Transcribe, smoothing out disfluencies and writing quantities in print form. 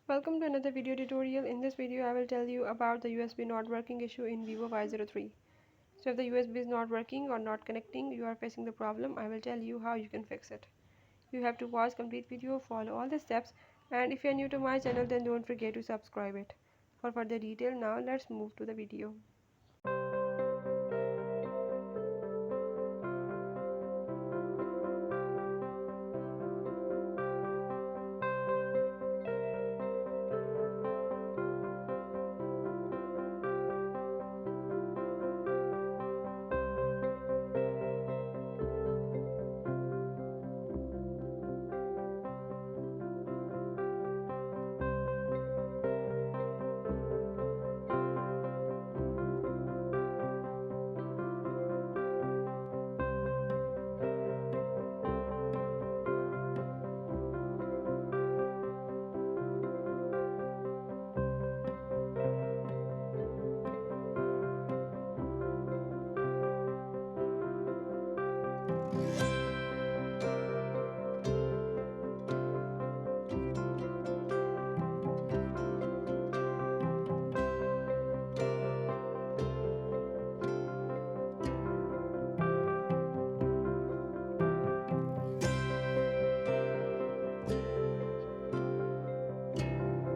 Welcome to another video tutorial. In this video I will tell you about the USB not working issue in Vivo Y03. So if the USB is not working or not connecting, you are facing the problem, I will tell you how you can fix it. You have to watch complete video, follow all the steps, and if you are new to my channel then don't forget to subscribe it. For further detail, now let's move to the video.